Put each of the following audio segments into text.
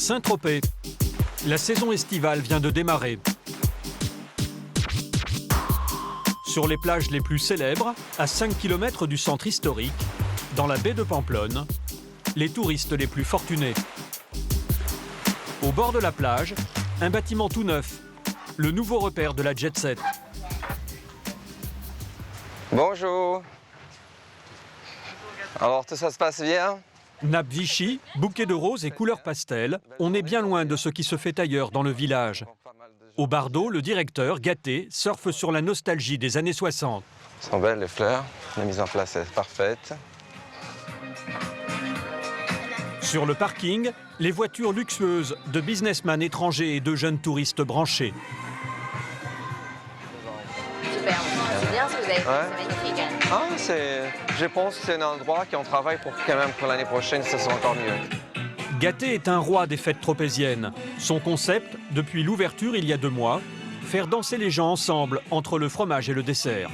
Saint-Tropez. La saison estivale vient de démarrer. Sur les plages les plus célèbres, à 5 km du centre historique, dans la baie de Pamplonne, les touristes les plus fortunés. Au bord de la plage, un bâtiment tout neuf, le nouveau repère de la jet set. Bonjour. Alors, tout ça se passe bien? Nappe Vichy, bouquet de roses et couleurs pastel, on est bien loin de ce qui se fait ailleurs dans le village. Au Bardot, le directeur, Gaté, surfe sur la nostalgie des années 60. Elles sont belles les fleurs, la mise en place est parfaite. Sur le parking, les voitures luxueuses de businessmen étrangers et de jeunes touristes branchés. Super, c'est bien ce que vous avez fait, c'est magnifique. Ah, je pense que c'est un endroit qu'on travaille pour quand même pour l'année prochaine, ça sera encore mieux. Gaté est un roi des fêtes tropéziennes. Son concept, depuis l'ouverture il y a 2 mois, faire danser les gens ensemble entre le fromage et le dessert.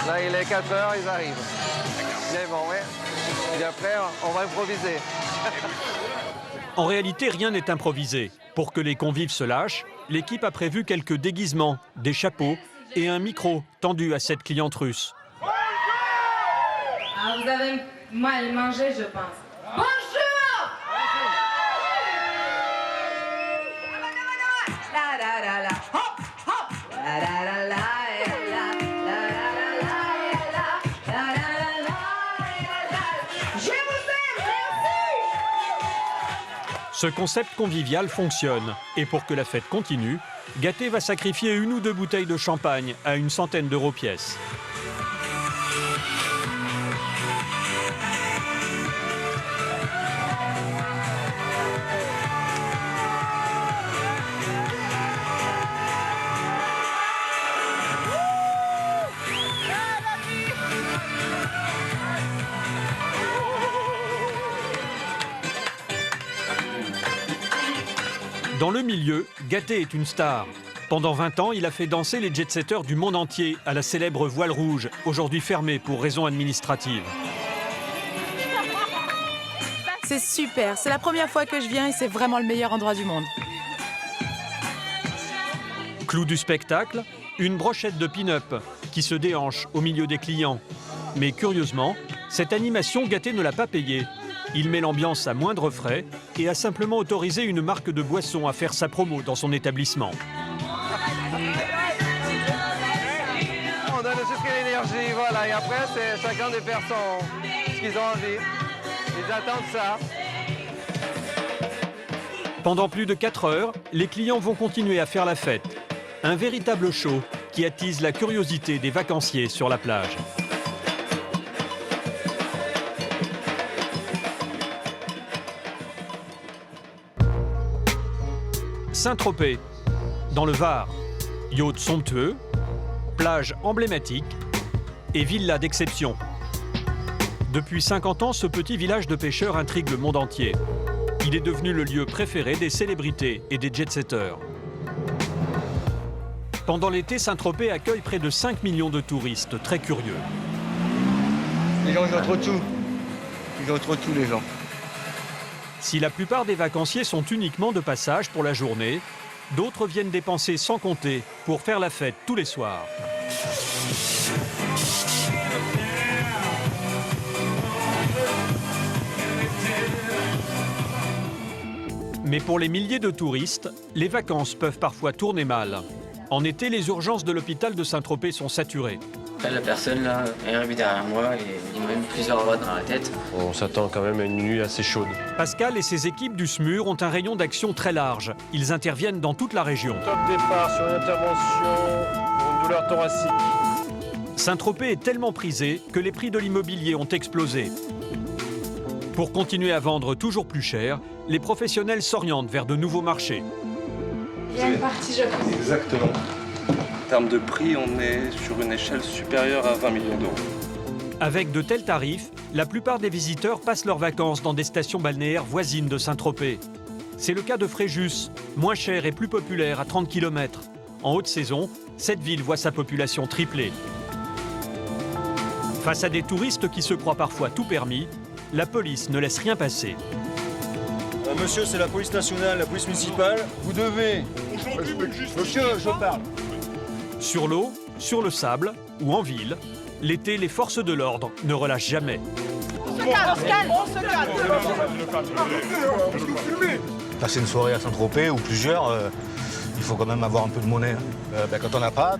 Là, il est 4 heures, ils arrivent. C'est bon, oui. Et après, on va improviser. En réalité, rien n'est improvisé. Pour que les convives se lâchent, l'équipe a prévu quelques déguisements, des chapeaux et un micro tendu à cette cliente russe. Ah, vous avez mal mangé, je pense. Bonjour! La la la la, hop hop. La la la la, la la la la, la la la. Je vous aime, merci! Ce concept convivial fonctionne. Et pour que la fête continue, Gaté va sacrifier 1 ou 2 bouteilles de champagne à une centaine d'euros pièce. Dans le milieu, Gaté est une star. Pendant 20 ans, il a fait danser les jet-setters du monde entier à la célèbre Voile Rouge, aujourd'hui fermée pour raisons administratives. C'est super, c'est la première fois que je viens et c'est vraiment le meilleur endroit du monde. Clou du spectacle, une brochette de pin-up qui se déhanche au milieu des clients. Mais curieusement, cette animation, Gaté ne l'a pas payée. Il met l'ambiance à moindre frais et a simplement autorisé une marque de boisson à faire sa promo dans son établissement. On donne juste l'énergie, voilà. Et après, c'est chacun des personnes, ce qu'ils ont envie. Ils attendent ça. Pendant plus de 4 heures, les clients vont continuer à faire la fête. Un véritable show qui attise la curiosité des vacanciers sur la plage. Saint-Tropez, dans le Var. Yacht somptueux, plage emblématique et villa d'exception. Depuis 50 ans, ce petit village de pêcheurs intrigue le monde entier. Il est devenu le lieu préféré des célébrités et des jet-setters. Pendant l'été, Saint-Tropez accueille près de 5 millions de touristes très curieux. Les gens, ils ont trop tout. Ils ont trop tout, les gens. Si la plupart des vacanciers sont uniquement de passage pour la journée, d'autres viennent dépenser sans compter pour faire la fête tous les soirs. Mais pour les milliers de touristes, les vacances peuvent parfois tourner mal. En été, les urgences de l'hôpital de Saint-Tropez sont saturées. La personne là est arrivée derrière moi et il m'a mis plusieurs balles dans la tête. On s'attend quand même à une nuit assez chaude. Pascal et ses équipes du SMUR ont un rayon d'action très large. Ils interviennent dans toute la région. Top départ sur une intervention pour une douleur thoracique. Saint-Tropez est tellement prisé que les prix de l'immobilier ont explosé. Pour continuer à vendre toujours plus cher, les professionnels s'orientent vers de nouveaux marchés. Il y a une partie, je pense. Exactement. En termes de prix, on est sur une échelle supérieure à 20 millions d'euros. Avec de tels tarifs, la plupart des visiteurs passent leurs vacances dans des stations balnéaires voisines de Saint-Tropez. C'est le cas de Fréjus, moins cher et plus populaire à 30 km. En haute saison, cette ville voit sa population tripler. Face à des touristes qui se croient parfois tout permis, la police ne laisse rien passer. Monsieur, c'est la police nationale, la police municipale. Vous devez... Monsieur, je parle. Sur l'eau, sur le sable ou en ville, l'été, les forces de l'ordre ne relâchent jamais. Passer une soirée à Saint-Tropez ou plusieurs, il faut quand même avoir un peu de monnaie. Hein. Quand on n'a pas,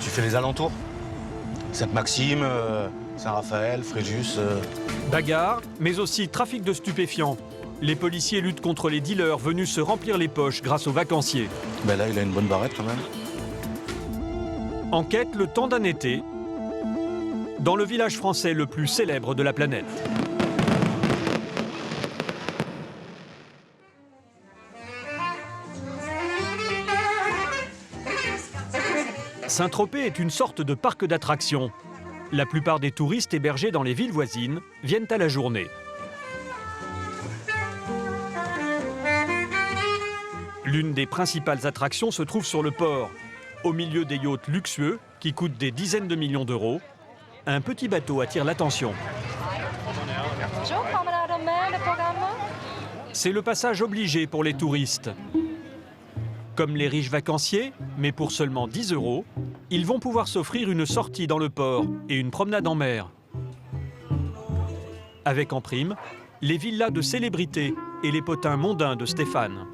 tu fais les alentours. Sainte-Maxime, Saint-Raphaël, Fréjus. Bagarre, mais aussi trafic de stupéfiants. Les policiers luttent contre les dealers venus se remplir les poches grâce aux vacanciers. Là, il a une bonne barrette quand même. Enquête le temps d'un été, dans le village français le plus célèbre de la planète. Saint-Tropez est une sorte de parc d'attractions. La plupart des touristes hébergés dans les villes voisines viennent à la journée. L'une des principales attractions se trouve sur le port, au milieu des yachts luxueux qui coûtent des dizaines de millions d'euros. Un petit bateau attire l'attention. Bonjour, promenade en mer, le programme. C'est le passage obligé pour les touristes. Comme les riches vacanciers, mais pour seulement 10 euros, ils vont pouvoir s'offrir une sortie dans le port et une promenade en mer. Avec en prime, les villas de célébrités et les potins mondains de Stéphane.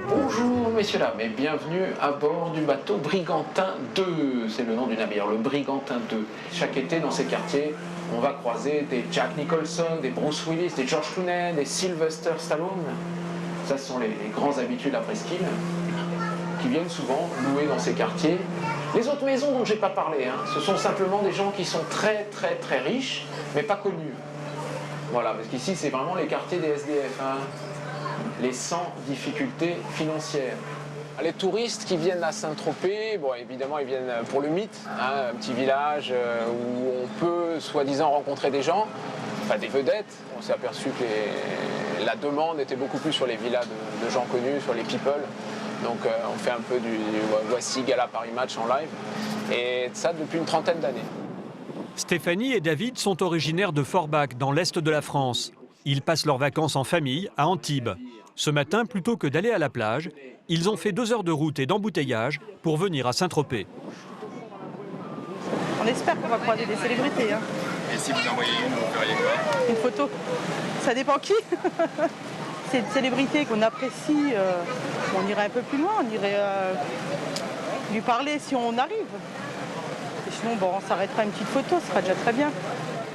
Bonjour messieurs dames et bienvenue à bord du bateau Brigantin 2. C'est le nom du navire, le Brigantin 2. Chaque été dans ces quartiers, on va croiser des Jack Nicholson, des Bruce Willis, des George Clooney, des Sylvester Stallone. Ça, ce sont les grands habitués de la presqu'île qui viennent souvent louer dans ces quartiers. Les autres maisons dont je n'ai pas parlé, ce sont simplement des gens qui sont très très très riches, mais pas connus. Voilà, parce qu'ici c'est vraiment les quartiers des SDF, les sans difficultés financières. Les touristes qui viennent à Saint-Tropez, bon, évidemment ils viennent pour le mythe, un petit village où on peut soi-disant rencontrer des gens, enfin des vedettes. On s'est aperçu que la demande était beaucoup plus sur les villas de gens connus, sur les people. Donc on fait un peu du voici Gala Paris Match en live, et ça depuis une trentaine d'années. Stéphanie et David sont originaires de Forbach, dans l'est de la France. Ils passent leurs vacances en famille à Antibes. Ce matin, plutôt que d'aller à la plage, ils ont fait 2 heures de route et d'embouteillage pour venir à Saint-Tropez. On espère qu'on va croiser des célébrités. Et si vous envoyez une, vous feriez quoi? Une photo. Ça dépend qui. C'est une célébrité qu'on apprécie. On irait un peu plus loin, on irait lui parler si on arrive. Et sinon, bon, on s'arrêtera une petite photo, ce sera déjà très bien.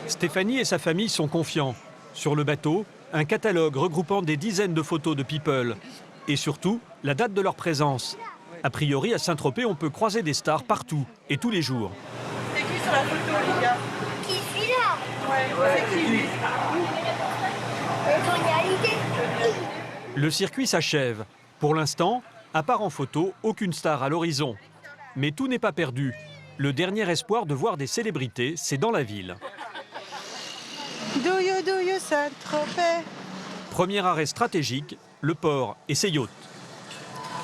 Stéphanie et sa famille sont confiants. Sur le bateau, un catalogue regroupant des dizaines de photos de people. Et surtout, la date de leur présence. A priori, à Saint-Tropez, on peut croiser des stars partout et tous les jours. C'est qui sur la photo, les gars? Qui celui-là? Ouais, c'est qui lui? Le circuit s'achève. Pour l'instant, à part en photo, aucune star à l'horizon. Mais tout n'est pas perdu. Le dernier espoir de voir des célébrités, c'est dans la ville. Do you, Saint-Tropez? Premier arrêt stratégique, le port et ses yachts.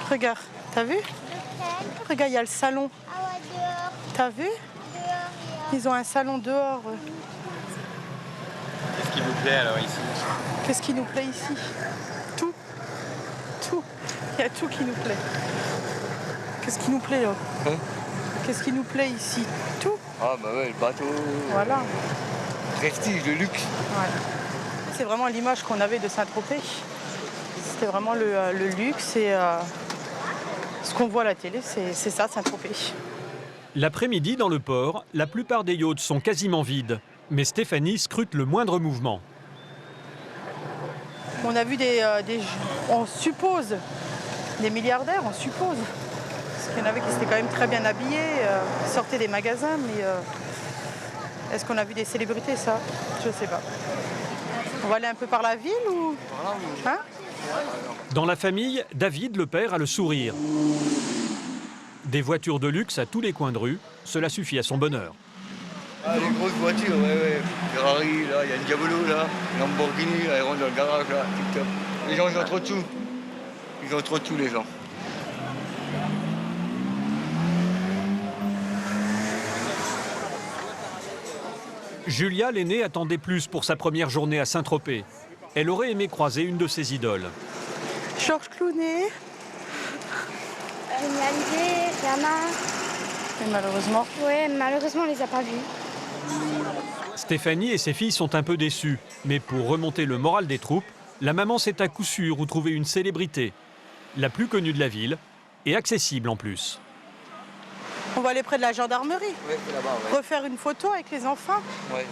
Regarde, t'as vu? Regarde, il y a le salon. Ah ouais, dehors. T'as vu? Ils ont un salon dehors. Qu'est-ce qui vous plaît alors ici? Qu'est-ce qui nous plaît ici? Tout. Tout. Il y a tout qui nous plaît. Qu'est-ce qui nous plaît là? Qu'est-ce qui nous plaît ici? Tout. Ah bah ouais, le bateau. Voilà. Prestige, le luxe. Ouais. C'est vraiment l'image qu'on avait de Saint-Tropez. C'était vraiment le luxe et ce qu'on voit à la télé, c'est ça, Saint-Tropez. L'après-midi, dans le port, la plupart des yachts sont quasiment vides. Mais Stéphanie scrute le moindre mouvement. On a vu on suppose, des milliardaires, on suppose. Parce qu'il y en avait qui étaient quand même très bien habillés, qui sortaient des magasins, mais est-ce qu'on a vu des célébrités, ça? Je ne sais pas. On va aller un peu par la ville ou... Hein? Dans la famille, David, le père, a le sourire. Des voitures de luxe à tous les coins de rue, cela suffit à son bonheur. Ah, les grosses voitures, ouais. Ferrari, là, il y a une Diabolo, là, Lamborghini, là, ils rentrent dans le garage, là, tip-top. Les gens, ils ont trop de tout. Ils ont trop de tout, les gens. Julia, l'aînée, attendait plus pour sa première journée à Saint-Tropez. Elle aurait aimé croiser une de ses idoles. Georges Clooney. Hallyday, Rihanna. Et malheureusement. Ouais, malheureusement, on les a pas vus. Stéphanie et ses filles sont un peu déçues. Mais pour remonter le moral des troupes, la maman sait à coup sûr où trouver une célébrité. La plus connue de la ville et accessible en plus. On va aller près de la gendarmerie. Oui, là-bas, ouais. Refaire une photo avec les enfants. Ouais.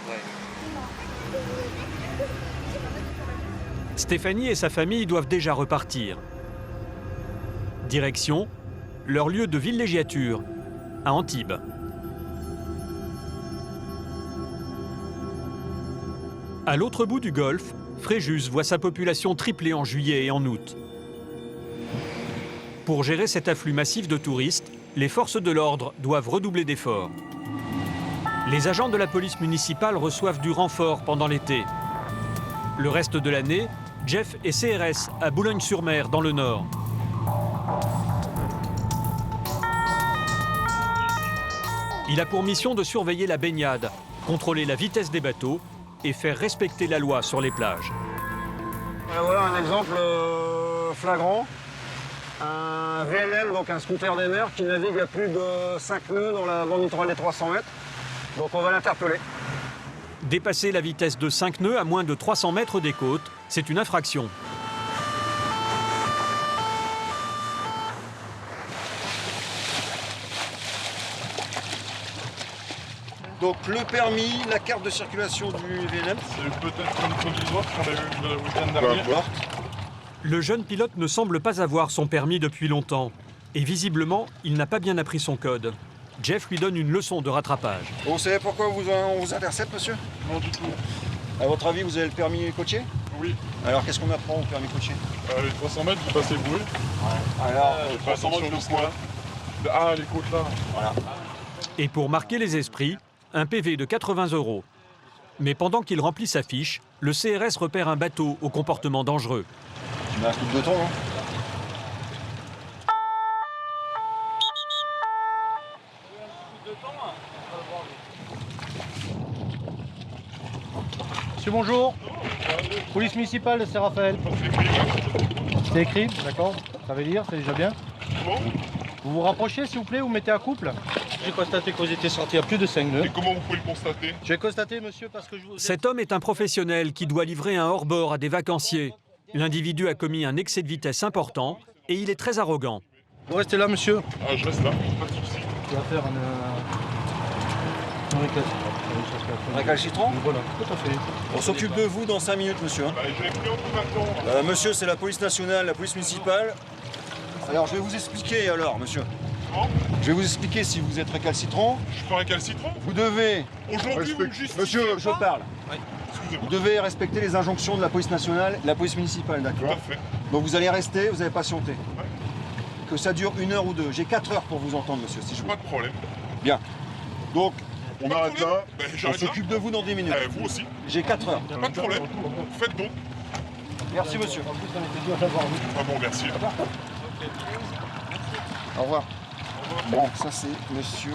Stéphanie et sa famille doivent déjà repartir. Direction, leur lieu de villégiature, à Antibes. À l'autre bout du golfe, Fréjus voit sa population tripler en juillet et en août. Pour gérer cet afflux massif de touristes, les forces de l'ordre doivent redoubler d'efforts. Les agents de la police municipale reçoivent du renfort pendant l'été. Le reste de l'année, Jeff est CRS à Boulogne-sur-Mer, dans le Nord. Il a pour mission de surveiller la baignade, contrôler la vitesse des bateaux et faire respecter la loi sur les plages. Voilà un exemple flagrant. Un VLM, donc un scooter des mers, qui navigue à plus de 5 nœuds dans la bande littorale des 300 mètres. Donc on va l'interpeller. Dépasser la vitesse de 5 nœuds à moins de 300 mètres des côtes, c'est une infraction. Donc le permis, la carte de circulation du VLM. C'est peut-être une provisoire qu'on a eu le week-end dernier. Le jeune pilote ne semble pas avoir son permis depuis longtemps. Et visiblement, il n'a pas bien appris son code. Jeff lui donne une leçon de rattrapage. Vous savez pourquoi on vous intercepte, monsieur? Non du tout. À votre avis, vous avez le permis côtier? Oui. Alors qu'est-ce qu'on apprend au permis côtier? Les 300 mètres, vous passez bouée. Alors, les 300 mètres de quoi? Ah, les côtes là. Voilà. Et pour marquer les esprits, un PV de 80 €. Mais pendant qu'il remplit sa fiche, le CRS repère un bateau au comportement dangereux. Tu mets un coup de temps, non? Monsieur, bonjour. Police municipale, c'est Raphaël. C'est écrit, d'accord. Ça veut dire, c'est déjà bien. Vous vous rapprochez, s'il vous plaît, vous mettez à couple. J'ai constaté que vous étiez sorti à plus de 5 nœuds. Et comment vous pouvez le constater? J'ai constaté, monsieur, parce que je vous... Cet homme est un professionnel qui doit livrer un hors-bord à des vacanciers. L'individu a commis un excès de vitesse important et il est très arrogant. Vous restez là, monsieur. Ah, je reste là, pas de souci. On va faire Un récalcitrant? Voilà, tout à fait. On s'occupe de vous dans 5 minutes, monsieur. J'ai pris en tout maintenant. Monsieur, c'est la police nationale, la police municipale. Alors, je vais vous expliquer alors, monsieur. Je vais vous expliquer si vous êtes récalcitrant. Je suis pas récalcitrant. Vous devez... Aujourd'hui, vous me justifiez. Monsieur, je parle. Ouais. Vous devez respecter les injonctions de la police nationale et la police municipale, d'accord? Tout à fait. Donc vous allez rester, vous allez patienter. Ouais. Que ça dure 1 heure ou 2. J'ai 4 heures pour vous entendre, monsieur, si je veux. Pas de problème. Bien. Donc, on arrête là. Ben, on s'occupe de vous dans 10 minutes. Vous aussi. J'ai 4 heures. Pas de problème. Faites donc. Merci, monsieur. Ah bon, merci. Au revoir. Bon, ça c'est monsieur.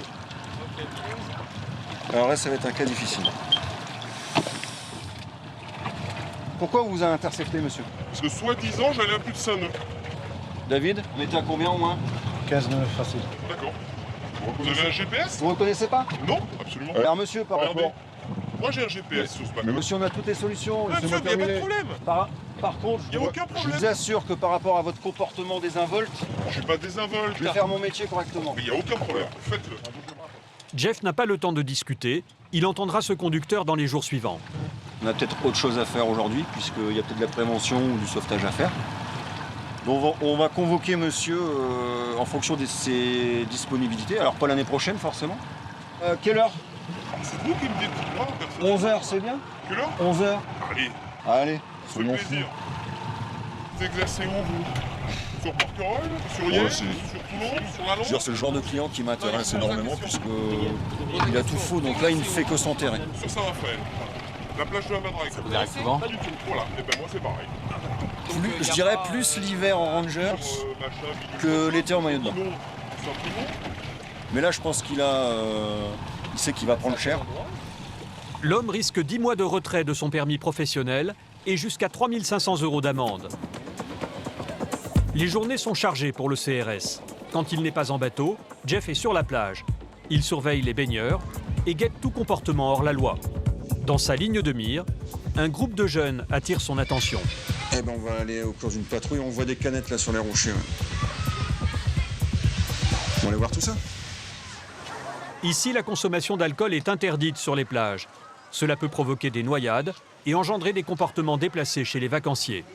Alors là, ça va être un cas difficile. Pourquoi on vous a intercepté, monsieur? Parce que soi-disant, j'allais à plus de 5 nœuds. David, on était à combien au moins? 15 nœuds, facile. D'accord. Vous avez un GPS? Vous reconnaissez pas? Non, absolument. Alors monsieur, par rapport... Moi j'ai un GPS sur ce bateau. Mais monsieur, on a toutes les solutions. Ah, monsieur, il n'y a pas de problème. Par contre, il n'y a aucun problème. Je vous assure que par rapport à votre comportement désinvolte, je suis pas désinvolte. Je vais faire mon métier correctement. Mais il n'y a aucun problème. Faites-le. Jeff n'a pas le temps de discuter. Il entendra ce conducteur dans les jours suivants. On a peut-être autre chose à faire aujourd'hui, puisqu'il y a peut-être de la prévention ou du sauvetage à faire. Donc on va convoquer monsieur en fonction de ses disponibilités. Alors pas l'année prochaine forcément. Quelle heure? C'est vous qui me dites. 11h, c'est bien? Quelle heure? 11h. Allez. Allez, c'est mon plaisir. Vous exercez où, vous? Sur Porquerolles? Sur Liège? Sur Toulon? Sur la Londe? C'est le genre de client qui m'intéresse énormément, puisqu'il a tout faux, donc là il ne fait que s'enterrer. Sur Saint-Raphaël. La plage de la Madrague. Ça vous arrive souvent? Pas du tout. Voilà, et ben moi c'est pareil. Je dirais plus l'hiver en Ranger que l'été en maillot de bain. Mais là je pense qu'il a... il sait qu'il va prendre cher. L'homme risque 10 mois de retrait de son permis professionnel et jusqu'à 3 500 € d'amende. Les journées sont chargées pour le CRS. Quand il n'est pas en bateau, Jeff est sur la plage. Il surveille les baigneurs et guette tout comportement hors la loi. Dans sa ligne de mire, un groupe de jeunes attire son attention. Eh ben on va aller au cours d'une patrouille, on voit des canettes là sur les rochers. On va aller voir tout ça. Ici, la consommation d'alcool est interdite sur les plages. Cela peut provoquer des noyades et engendrer des comportements déplacés chez les vacanciers.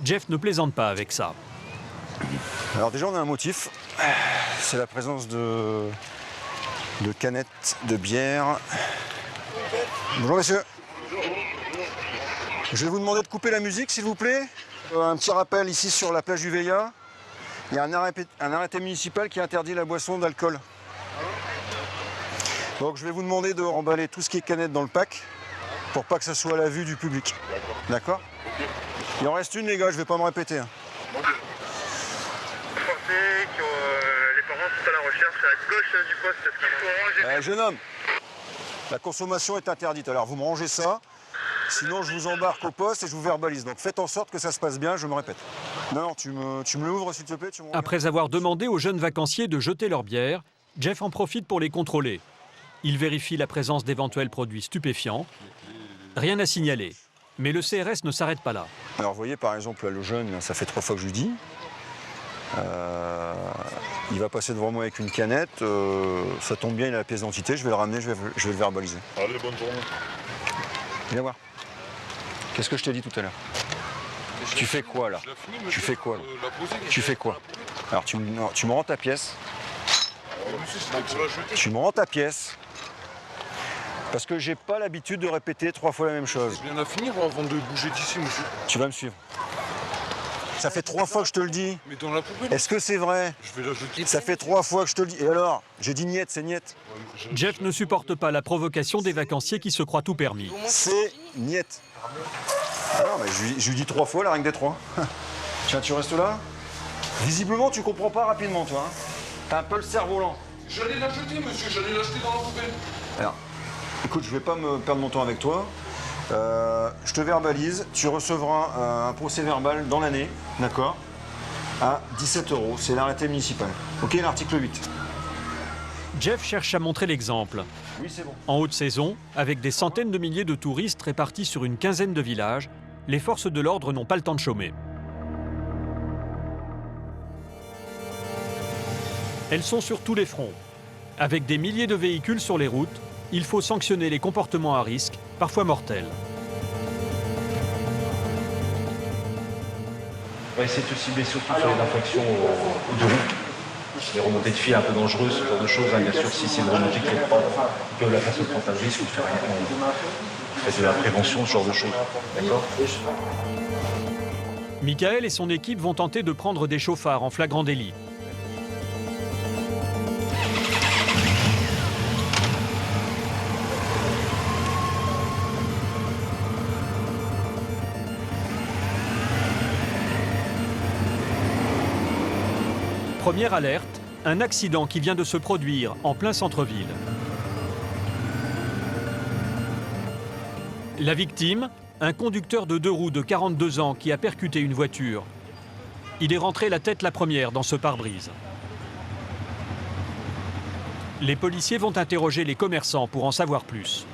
Jeff ne plaisante pas avec ça. Alors déjà on a un motif, c'est la présence de canettes de bière. Bonjour messieurs. Je vais vous demander de couper la musique s'il vous plaît. Un petit rappel ici sur la plage du Veilla. Il y a un arrêté municipal qui interdit la boisson d'alcool. Donc je vais vous demander de remballer tout ce qui est canette dans le pack pour pas que ça soit à la vue du public. D'accord? Il en reste une les gars, je vais pas me répéter. Les parents sont à la recherche à gauche du poste. Il faut ranger. Jeune homme, la consommation est interdite. Alors vous me rangez ça, sinon je vous embarque au poste et je vous verbalise. Donc faites en sorte que ça se passe bien, je me répète. Non, tu me l'ouvres s'il te plaît. Après avoir demandé aux jeunes vacanciers de jeter leur bière, Jeff en profite pour les contrôler. Il vérifie la présence d'éventuels produits stupéfiants. Rien à signaler. Mais le CRS ne s'arrête pas là. Alors vous voyez par exemple là, le jeune, ça fait 3 fois que je lui dis. Il va passer devant moi avec une canette, ça tombe bien, il a la pièce d'identité, je vais le ramener, je vais le verbaliser. Allez, bonne journée. Viens voir. Qu'est-ce que je t'ai dit tout à l'heure? Tu fais quoi là? Tu fais quoi là? Tu fais quoi? Alors tu me rends ta pièce. Tu me rends ta pièce. Parce que j'ai pas l'habitude de répéter 3 fois la même chose. Je viens à finir avant de bouger d'ici, monsieur. Tu vas me suivre. Ça fait 3 fois que je te le dis. Mais dans la poubelle. Est-ce que c'est vrai? Je vais la jeter. Ça fait 3 fois que je te le dis. Et alors? J'ai dit niette, c'est niette. Jeff ne supporte pas la provocation des vacanciers qui se croient tout permis. C'est niette. Alors, mais je lui dis 3 fois, la règle des 3. Tiens, tu restes là? Visiblement, tu comprends pas rapidement, toi. Hein. T'as un peu le cerveau lent. J'allais la jeter, monsieur, j'allais l'acheter dans la poubelle. Alors, écoute, je vais pas me perdre mon temps avec toi. Je te verbalise, tu recevras un procès verbal dans l'année, d'accord, à 17 €. C'est l'arrêté municipal. Ok, l'article 8. Jeff cherche à montrer l'exemple. Oui, c'est bon. En haute saison, avec des centaines de milliers de touristes répartis sur une quinzaine de villages, les forces de l'ordre n'ont pas le temps de chômer. Elles sont sur tous les fronts. Avec des milliers de véhicules sur les routes, il faut sanctionner les comportements à risque, parfois mortels. On va essayer de se cibler surtout sur les infractions de route. Les remontées de fil un peu dangereuses, ce genre de choses. Bien sûr, si c'est une remontée qui est propre, que la personne prend un risque ou fait rien, on fait de la prévention, ce genre de choses. D'accord? Michael et son équipe vont tenter de prendre des chauffards en flagrant délit. Première alerte, un accident qui vient de se produire en plein centre-ville. La victime, un conducteur de 2 roues de 42 ans qui a percuté une voiture. Il est rentré la tête la première dans ce pare-brise. Les policiers vont interroger les commerçants pour en savoir plus.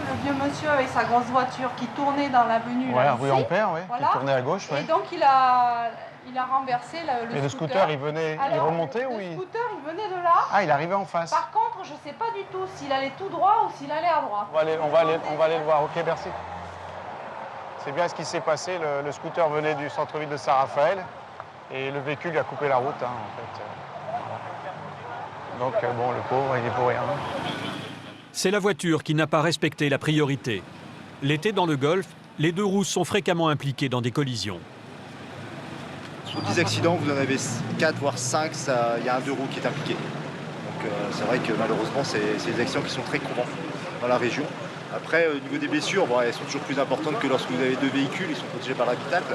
Le vieux monsieur avec sa grosse voiture qui tournait dans l'avenue. Ouais, là, rue ici. Ampère, ouais, Voilà. qui tournait à gauche. Ouais. Et donc il a renversé le Et le scooter, il venait, il remontait ou il... Le scooter, il venait de là. Ah, il arrivait en face. Par contre, je ne sais pas du tout s'il allait tout droit ou s'il allait à droite. On va aller le voir. Ok, merci. C'est bien ce qui s'est passé. Le scooter venait du centre-ville de Saint-Raphaël et le véhicule a coupé la route, hein, en fait. Donc, bon, le pauvre, il est pour rien. C'est la voiture qui n'a pas respecté la priorité. L'été dans le Golfe, les 2 roues sont fréquemment impliquées dans des collisions. Sur 10 accidents, vous en avez 4 voire 5, il y a un 2 roues qui est impliqué. Donc c'est vrai que malheureusement, c'est des accidents qui sont très courants dans la région. Après, au niveau des blessures, bon, elles sont toujours plus importantes que lorsque vous avez 2 véhicules, ils sont protégés par l'habitacle.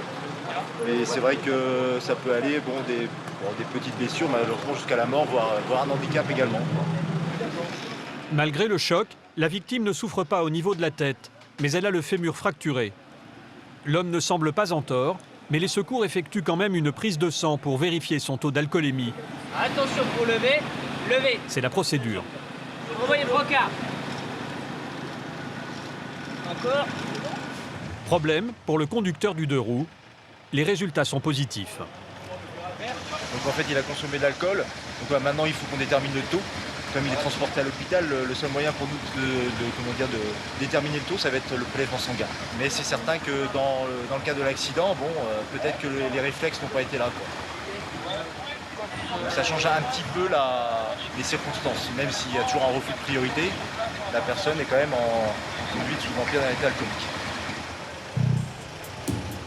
Mais c'est vrai que ça peut aller des petites blessures, malheureusement jusqu'à la mort, voire un handicap également. Malgré le choc, la victime ne souffre pas au niveau de la tête, mais elle a le fémur fracturé. L'homme ne semble pas en tort, mais les secours effectuent quand même une prise de sang pour vérifier son taux d'alcoolémie. Attention pour lever, levez. C'est la procédure. Envoyez le brancard. Encore. Problème pour le conducteur du 2 roues, les résultats sont positifs. Donc en fait il a consommé de l'alcool, donc maintenant il faut qu'on détermine le taux. Comme il est transporté à l'hôpital, le seul moyen pour nous de déterminer le taux, ça va être le prélèvement sanguin. Mais c'est certain que dans le cas de l'accident, bon, peut-être que les réflexes n'ont pas été là, quoi. Donc ça change un petit peu les circonstances. Même s'il y a toujours un refus de priorité, la personne est quand même en conduite sous empire d'un état alcoolique.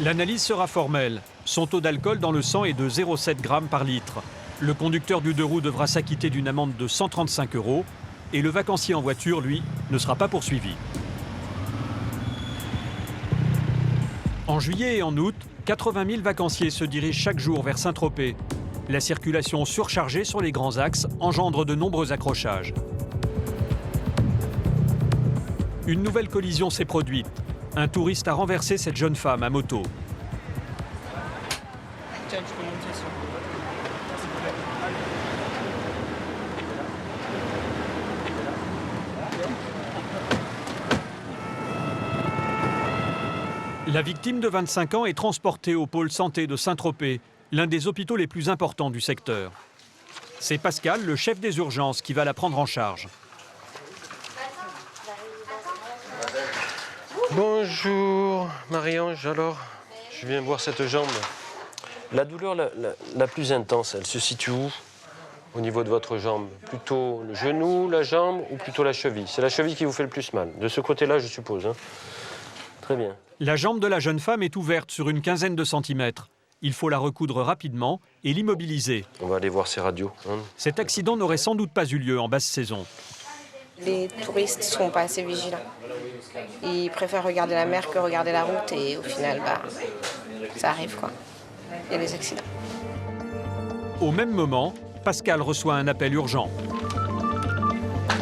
L'analyse sera formelle. Son taux d'alcool dans le sang est de 0,7 g par litre. Le conducteur du 2 roues devra s'acquitter d'une amende de 135 € et le vacancier en voiture, lui, ne sera pas poursuivi. En juillet et en août, 80 000 vacanciers se dirigent chaque jour vers Saint-Tropez. La circulation surchargée sur les grands axes engendre de nombreux accrochages. Une nouvelle collision s'est produite. Un touriste a renversé cette jeune femme à moto. Tiens, tu peux monter ça. La victime de 25 ans est transportée au pôle santé de Saint-Tropez, l'un des hôpitaux les plus importants du secteur. C'est Pascal, le chef des urgences, qui va la prendre en charge. Bonjour Marie-Ange, alors je viens voir cette jambe. La douleur la plus intense, elle se situe où au niveau de votre jambe? Plutôt le genou, la jambe ou plutôt la cheville? C'est la cheville qui vous fait le plus mal, de ce côté-là je suppose. Hein. Très bien. La jambe de la jeune femme est ouverte sur une quinzaine de centimètres. Il faut la recoudre rapidement et l'immobiliser. On va aller voir ces radios. Hein. Cet accident n'aurait sans doute pas eu lieu en basse saison. Les touristes ne sont pas assez vigilants. Ils préfèrent regarder la mer que regarder la route et au final, ça arrive quoi. Il y a des accidents. Au même moment, Pascal reçoit un appel urgent.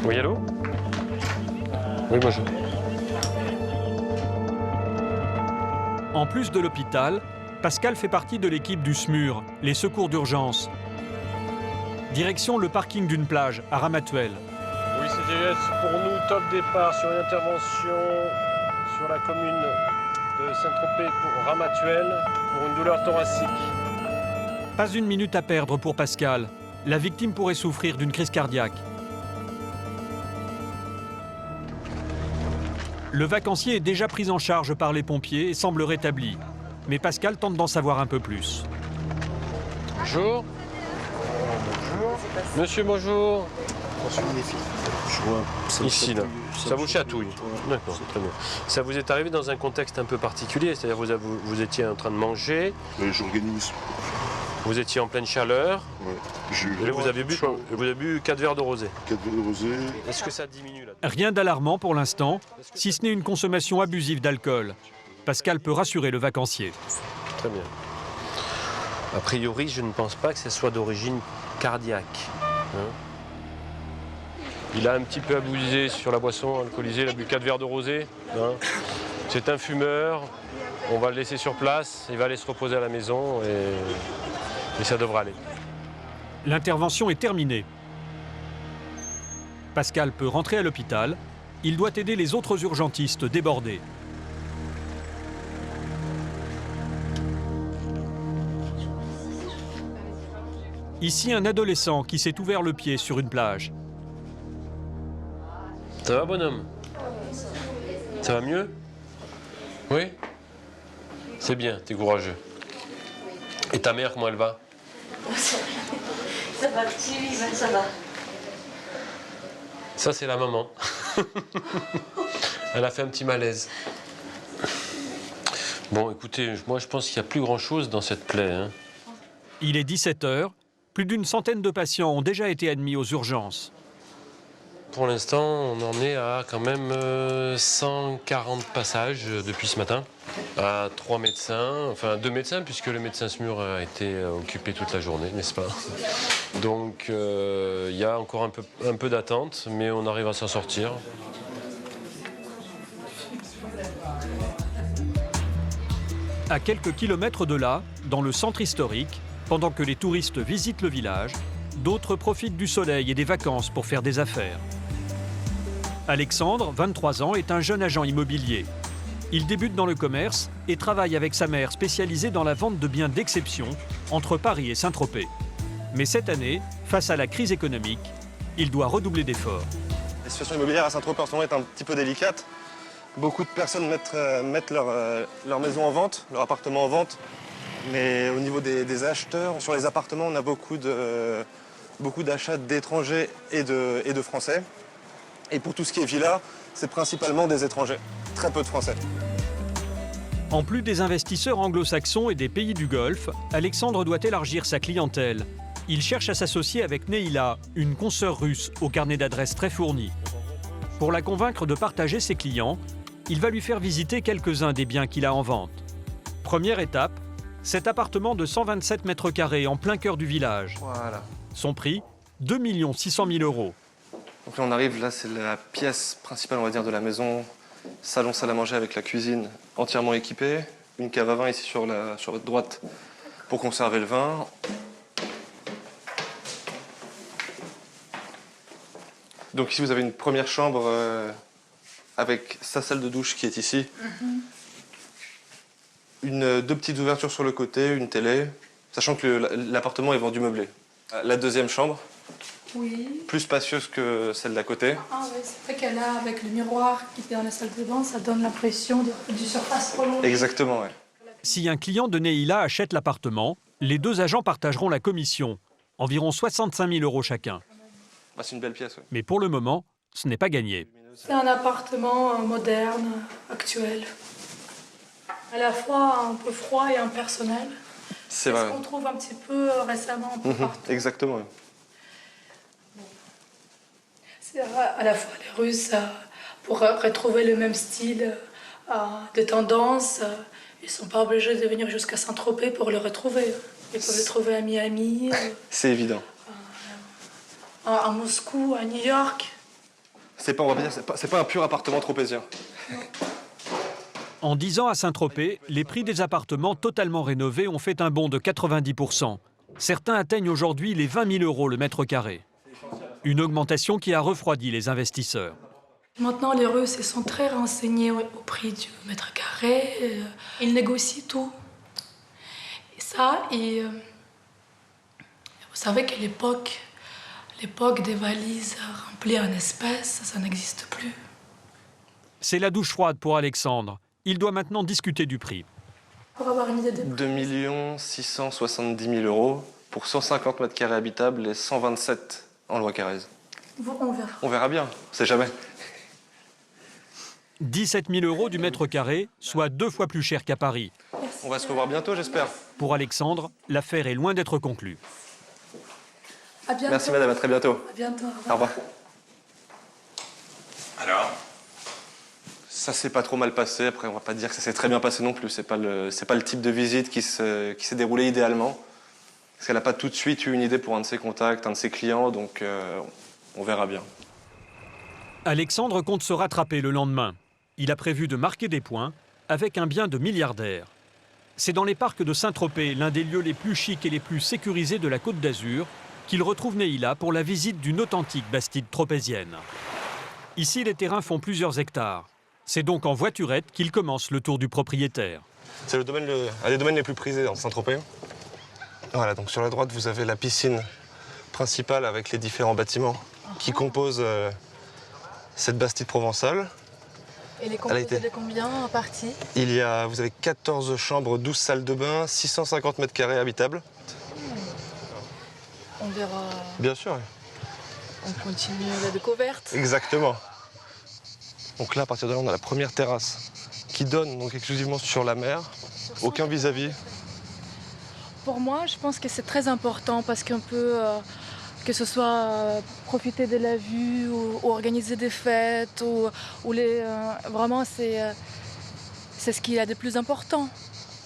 Oui, allô? Oui, bonjour. En plus de l'hôpital, Pascal fait partie de l'équipe du SMUR, les secours d'urgence. Direction le parking d'une plage à Ramatuelle. Oui, c'était pour nous top départ sur une intervention sur la commune de Saint-Tropez pour Ramatuelle pour une douleur thoracique. Pas une minute à perdre pour Pascal. La victime pourrait souffrir d'une crise cardiaque. Le vacancier est déjà pris en charge par les pompiers et semble rétabli. Mais Pascal tente d'en savoir un peu plus. Bonjour. Bonjour. Monsieur, bonjour. Ici, là. Ça vous chatouille. D'accord, très bien. Ça vous est arrivé dans un contexte un peu particulier, c'est-à-dire vous étiez en train de manger. J'organise. Vous étiez en pleine chaleur. Ouais. Et là, vous avez bu 4 verres de rosé. 4 verres de rosé. Est-ce que ça diminue là? Rien d'alarmant pour l'instant, si ce n'est une consommation abusive d'alcool. Pascal peut rassurer le vacancier. Très bien. A priori, je ne pense pas que ce soit d'origine cardiaque. Hein? Il a un petit peu abusé sur la boisson alcoolisée, il a bu 4 verres de rosé. Hein? C'est un fumeur, on va le laisser sur place, il va aller se reposer à la maison et ça devra aller. L'intervention est terminée. Pascal peut rentrer à l'hôpital. Il doit aider les autres urgentistes débordés. Ici, un adolescent qui s'est ouvert le pied sur une plage. Ça va, bonhomme? Ça va mieux? Oui? C'est bien, t'es courageux. Et ta mère, comment elle va? Ça va, petit, ça va. Ça, c'est la maman. Elle a fait un petit malaise. Bon, écoutez, moi, je pense qu'il n'y a plus grand-chose dans cette plaie. Hein. Il est 17 h. Plus d'une centaine de patients ont déjà été admis aux urgences. Pour l'instant, on en est à quand même 140 passages depuis ce matin. À 3 médecins, enfin 2 médecins, puisque le médecin SMUR a été occupé toute la journée, n'est-ce pas? Donc il y a encore un peu d'attente, mais on arrive à s'en sortir. À quelques kilomètres de là, dans le centre historique, pendant que les touristes visitent le village, d'autres profitent du soleil et des vacances pour faire des affaires. Alexandre, 23 ans, est un jeune agent immobilier. Il débute dans le commerce et travaille avec sa mère spécialisée dans la vente de biens d'exception entre Paris et Saint-Tropez. Mais cette année, face à la crise économique, il doit redoubler d'efforts. La situation immobilière à Saint-Tropez en ce moment est un petit peu délicate. Beaucoup de personnes mettent leur maison en vente, leur appartement en vente. Mais au niveau des acheteurs, sur les appartements, on a beaucoup d'achats d'étrangers et de Français. Et pour tout ce qui est villa, c'est principalement des étrangers, très peu de Français. En plus des investisseurs anglo-saxons et des pays du Golfe, Alexandre doit élargir sa clientèle. Il cherche à s'associer avec Neila, une consoeur russe au carnet d'adresses très fourni. Pour la convaincre de partager ses clients, il va lui faire visiter quelques-uns des biens qu'il a en vente. Première étape, cet appartement de 127 mètres carrés en plein cœur du village. Voilà. Son prix, 2 600 000 €. Donc là on arrive, là c'est la pièce principale on va dire de la maison. Salon, salle à manger avec la cuisine entièrement équipée. Une cave à vin ici sur votre droite pour conserver le vin. Donc ici vous avez une première chambre avec sa salle de douche qui est ici. Deux petites ouvertures sur le côté, une télé, sachant que l'appartement est vendu meublé. La deuxième chambre, Oui. plus spacieuse que celle d'à côté. Ah oui, c'est vrai qu'elle a, avec le miroir qui était dans la salle de bain, ça donne l'impression du surface prolongée. Exactement, oui. Si un client de Neila achète l'appartement, les deux agents partageront la commission, environ 65 000 € chacun. Ah, c'est une belle pièce, oui. Mais pour le moment, ce n'est pas gagné. C'est un appartement moderne, actuel. À la fois un peu froid et impersonnel. C'est vrai. Ce qu'on trouve un petit peu récemment un peu partout. Exactement, oui. C'est à la fois les Russes, pour retrouver le même style de tendance, ils ne sont pas obligés de venir jusqu'à Saint-Tropez pour le retrouver. Ils peuvent le trouver à Miami, C'est évident. à Moscou, à New York. C'est pas, on va pas dire, c'est pas un pur appartement tropézien. En 10 ans à Saint-Tropez, les prix des appartements totalement rénovés ont fait un bond de 90%. Certains atteignent aujourd'hui les 20 000 € le mètre carré. Une augmentation qui a refroidi les investisseurs. Maintenant, les Russes ils sont très renseignés au prix du mètre carré. Ils négocient tout. Et ça, vous savez qu'à l'époque des valises remplies en espèces, ça n'existe plus. C'est la douche froide pour Alexandre. Il doit maintenant discuter du prix. Pour avoir une idée de 2 670 000 € pour 150 mètres carrés habitables et 127 en loi Carrez. on verra. On verra bien, on sait jamais. 17 000 € du mètre carré, soit 2 fois plus cher qu'à Paris. On va se revoir bientôt, j'espère. Pour Alexandre, l'affaire est loin d'être conclue. À bientôt. Merci madame, à très bientôt. À bientôt. Au revoir. Alors, ça s'est pas trop mal passé. Après, on va pas dire que ça s'est très bien passé non plus. C'est pas le type de visite qui s'est déroulé idéalement. Parce qu'elle n'a pas tout de suite eu une idée pour un de ses contacts, un de ses clients, donc on verra bien. Alexandre compte se rattraper le lendemain. Il a prévu de marquer des points avec un bien de milliardaire. C'est dans les parcs de Saint-Tropez, l'un des lieux les plus chics et les plus sécurisés de la Côte d'Azur, qu'il retrouve Neila pour la visite d'une authentique bastide tropézienne. Ici, les terrains font plusieurs hectares. C'est donc en voiturette qu'il commence le tour du propriétaire. C'est un des domaines les plus prisés dans Saint-Tropez. Voilà, donc sur la droite, vous avez la piscine principale avec les différents bâtiments qui composent cette bastide provençale. Et les composés de combien en partie? Vous avez 14 chambres, 12 salles de bain, 650 mètres carrés habitables. On verra. Bien sûr. On continue la découverte. Exactement. Donc là, à partir de là, on a la première terrasse qui donne donc exclusivement sur la mer. Aucun vis-à-vis. Pour moi, je pense que c'est très important parce qu'on peut, que ce soit profiter de la vue ou organiser des fêtes, vraiment c'est ce qu'il y a de plus important.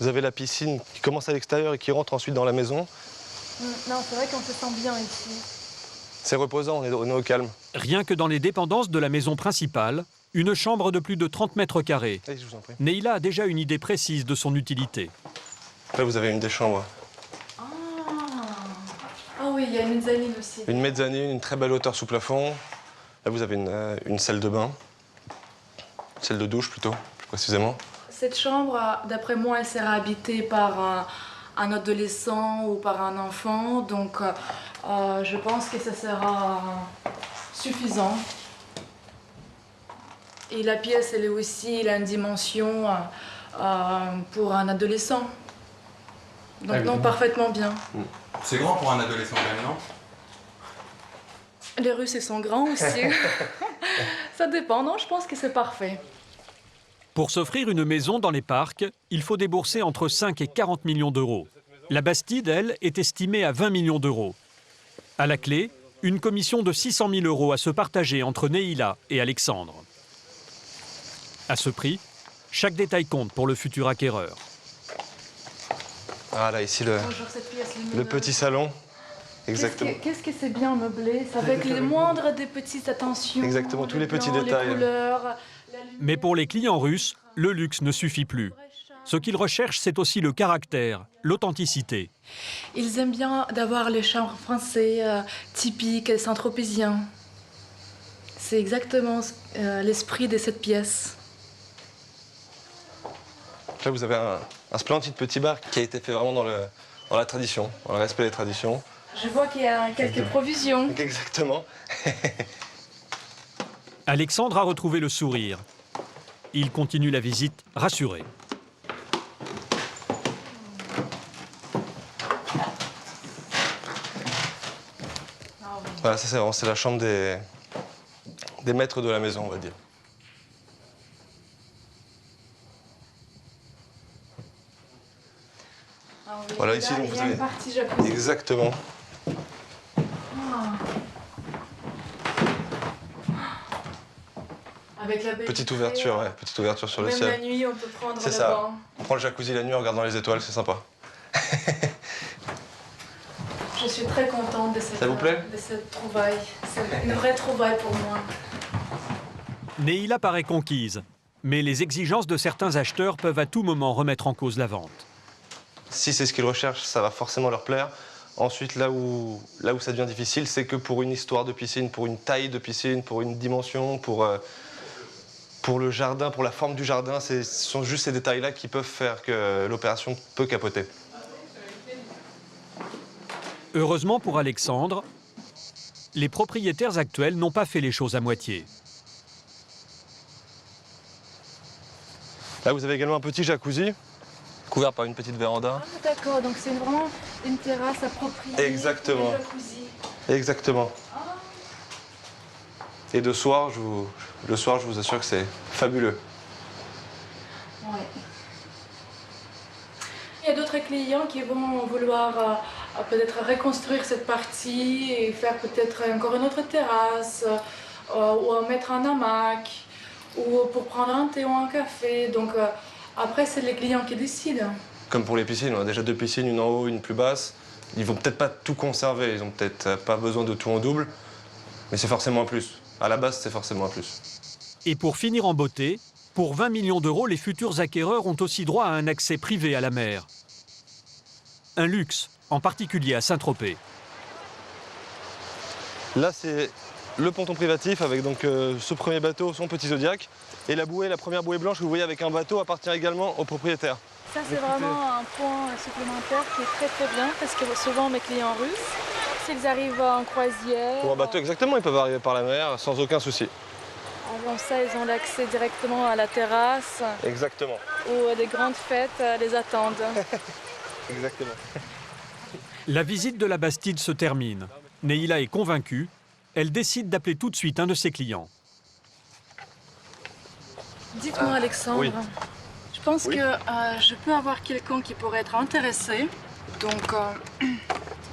Vous avez la piscine qui commence à l'extérieur et qui rentre ensuite dans la maison. Non, c'est vrai qu'on se sent bien ici. C'est reposant, on est au calme. Rien que dans les dépendances de la maison principale, Une chambre de plus de 30 mètres carrés. Allez, je vous en prie. Neila a déjà une idée précise de son utilité. Là, vous avez une des chambres. Ah oui, il y a une mezzanine aussi. Une mezzanine, une très belle hauteur sous plafond. Là, vous avez une salle de bain. Salle de douche, plutôt, plus précisément. Cette chambre, d'après moi, elle sera habitée par un adolescent ou par un enfant. Donc, je pense que ça sera suffisant. Et la pièce, elle est aussi, elle a une dimension pour un adolescent. Donc, non, parfaitement bien. C'est grand pour un adolescent, quand même, non? Les Russes, ils sont grands aussi. Ça dépend, non, je pense que c'est parfait. Pour s'offrir une maison dans les parcs, il faut débourser entre 5 et 40 millions d'euros. La Bastide, elle, est estimée à 20 millions d'euros. À la clé, une commission de 600 000 euros à se partager entre Neila et Alexandre. À ce prix, chaque détail compte pour le futur acquéreur. Ah là, ici, le petit salon. Exactement. Qu'est-ce que c'est bien meublé, c'est avec les moindres des petites attentions. Exactement, tous les petits détails. Les couleurs. Mais pour les clients russes, le luxe ne suffit plus. Ce qu'ils recherchent, c'est aussi le caractère, l'authenticité. Ils aiment bien d'avoir les chambres français typiques et saint-tropéziens. C'est exactement l'esprit de cette pièce. Là, vous avez un splendide petit bar qui a été fait vraiment dans la tradition, dans le respect des traditions. Je vois qu'il y a quelques provisions. Exactement. Alexandre a retrouvé le sourire. Il continue la visite rassuré. Voilà, ça c'est la chambre des maîtres de la maison, on va dire. Ah oui, Voilà, là, ici, donc, il y vous a une avez... partie jacuzzi. Exactement. Ah. Avec la baie Petite vitrée, ouverture, ouais, petite ouverture sur le même ciel. la nuit, on peut prendre C'est le ça. bain. On prend le jacuzzi la nuit en regardant les étoiles, c'est sympa. Je suis très contente de cette, Ça vous plaît de cette trouvaille. C'est une vraie trouvaille pour moi. Neila paraît conquise, mais les exigences de certains acheteurs peuvent à tout moment remettre en cause la vente. Si c'est ce qu'ils recherchent, ça va forcément leur plaire. Ensuite, là où ça devient difficile, c'est que pour une histoire de piscine, pour une taille de piscine, pour une dimension, pour le jardin, pour la forme du jardin, ce sont juste ces détails-là qui peuvent faire que l'opération peut capoter. Heureusement pour Alexandre, les propriétaires actuels n'ont pas fait les choses à moitié. Là, vous avez également un petit jacuzzi, couvert par une petite véranda. Ah, d'accord, donc c'est vraiment une terrasse appropriée. Exactement. Pour le jacuzzi. Exactement. Et le soir, je vous assure que c'est fabuleux. Ouais. Il y a d'autres clients qui vont vouloir peut-être reconstruire cette partie et faire peut-être encore une autre terrasse ou mettre un hamac ou pour prendre un thé ou un café. Donc après, c'est les clients qui décident. Comme pour les piscines, on a déjà 2 piscines, une en haut, une plus basse. Ils vont peut-être pas tout conserver, ils ont peut-être pas besoin de tout en double, mais c'est forcément un plus. À la base, c'est forcément un plus. Et pour finir en beauté, pour 20 millions d'euros, les futurs acquéreurs ont aussi droit à un accès privé à la mer. Un luxe, en particulier à Saint-Tropez. Là, c'est le ponton privatif avec donc ce premier bateau, son petit Zodiac. Et la première bouée blanche que vous voyez avec un bateau appartient également au propriétaire. Ça, c'est vraiment un point supplémentaire qui est très bien parce que souvent mes clients russes, s'ils arrivent en croisière... Pour un bateau, exactement, ils peuvent arriver par la mer sans aucun souci. Avant ça, ils ont l'accès directement à la terrasse. Exactement. Où des grandes fêtes les attendent. Exactement. La visite de la Bastide se termine. Neila est convaincue. Elle décide d'appeler tout de suite un de ses clients. Dites-moi, Alexandre, oui. je pense que je peux avoir quelqu'un qui pourrait être intéressé. Donc,